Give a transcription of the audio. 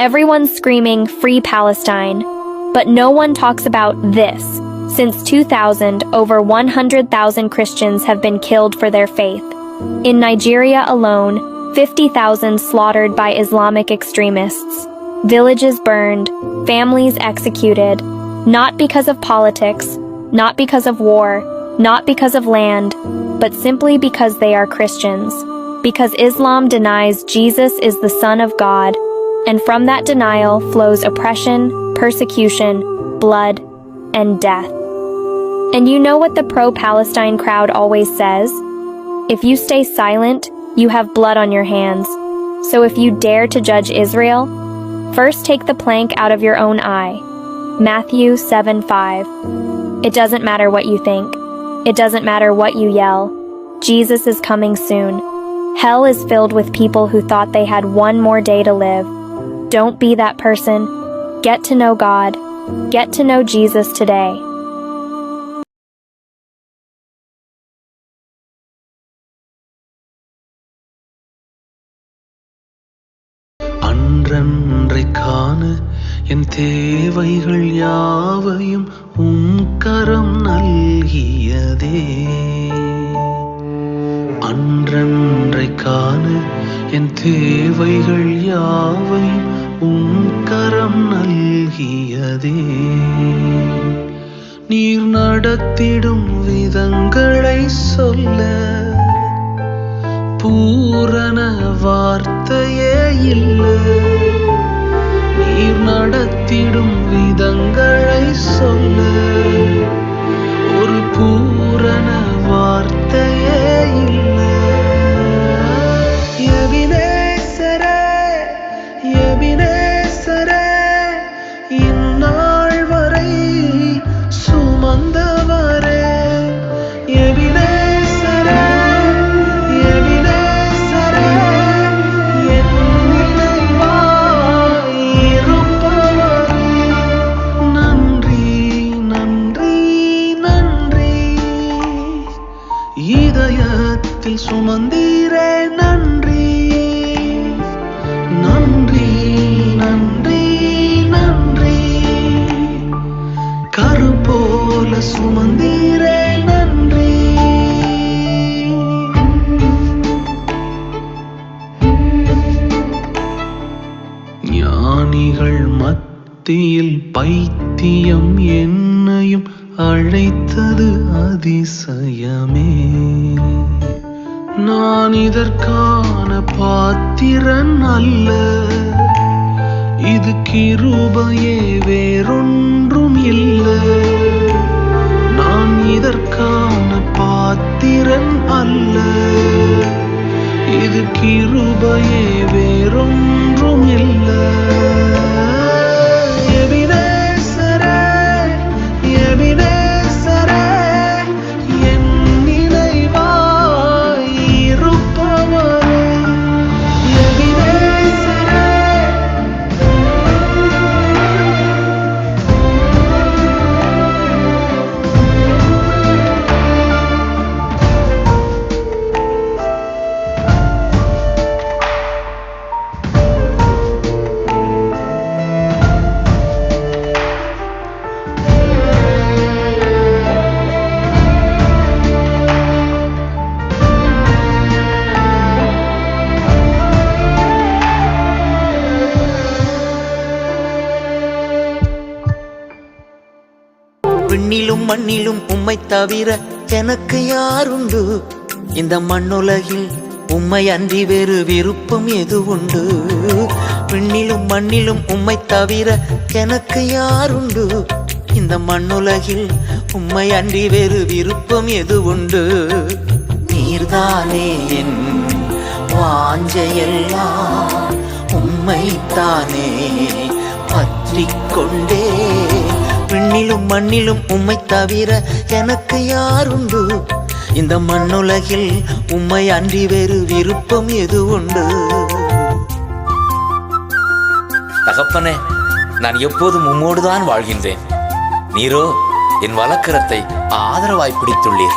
Everyone's screaming, "Free Palestine." But no one talks about this. Since 2000, over 100,000 Christians have been killed for their faith. In Nigeria alone, 50,000 slaughtered by Islamic extremists. Villages burned, families executed, not because of politics, not because of war, not because of land, but simply because they are Christians. Because Islam denies Jesus is the Son of God, and from that denial flows oppression, persecution, blood, and death. And you know what the pro-Palestine crowd always says? If you stay silent, you have blood on your hands. So if you dare to judge Israel, first take the plank out of your own eye. Matthew 7:5. It doesn't matter what you think. It doesn't matter what you yell. Jesus is coming soon. Hell is filled with people who thought they had one more day to live. Don't be that person. Get to know God. Get to know Jesus today. அன்றன்றைக்கான என் தேவைகள் யாவையும் உம் கரம் நல்கியதே. அன்றன்றைக்கான என் தேவைகள் யாவையும் உம் கரம் நல்கியதே. நீர் நடத்திடும் விதங்களை சொல்ல பூரண வார்த்தையே இல்லை. நீர் நடத்திடும் விதங்களை சொல்ல ஒரு பூரண வார்த்தையே இல்லை. எபினேசரே, எபினேசரே, இந்நாள் வரை சுமந்தவரே. எபினேசரே, இதயத்தில் சுமந்தீரே நன்றி. நன்றி, நன்றி, நன்றி. கரு போல சுமந்தீரே நன்றி. ஞானிகள் மத்தியில் பைத்தியம் என்னையும் அழைத்தது அதிசயமே. நான் இதற்கான பாத்திரன் அல்ல, இது கிருபையே வேறொன்றும் இல்லை. நான் இதற்கான பாத்திரன் அல்ல, இது கிருபையே வேறொன்றும் இல்லை. விண்ணிலும் மண்ணிலும் உம்மை தவிர எனக்கு யாருண்டு? இந்த மண்ணுலகில் உம்மை அன்றி வேறு விருப்பம் எது உண்டு? விண்ணிலும் மண்ணிலும் உம்மை தவிர எனக்கு யாருண்டு? இந்த மண்ணுலகில் உம்மை அன்றி வேறு விருப்பம் எது உண்டு? நீர்தானே என் வாஞ்சையெல்லாம், உம்மைத்தானே பற்றிக் கொண்டே. விண்ணிலும் மண்ணிலும் உம்மை தவிர எனக்கு யாருண்டு? இந்த மண்ணுலகில் உம்மை அன்றி வேறு விருப்பம் எது உண்டு? தகப்பனே, நான் எப்போதும் உம்மோடுதான் வாழ்கின்றேன். நீரோ என் வலக்கரத்தை ஆதரவாய் பிடித்துள்ளீர்.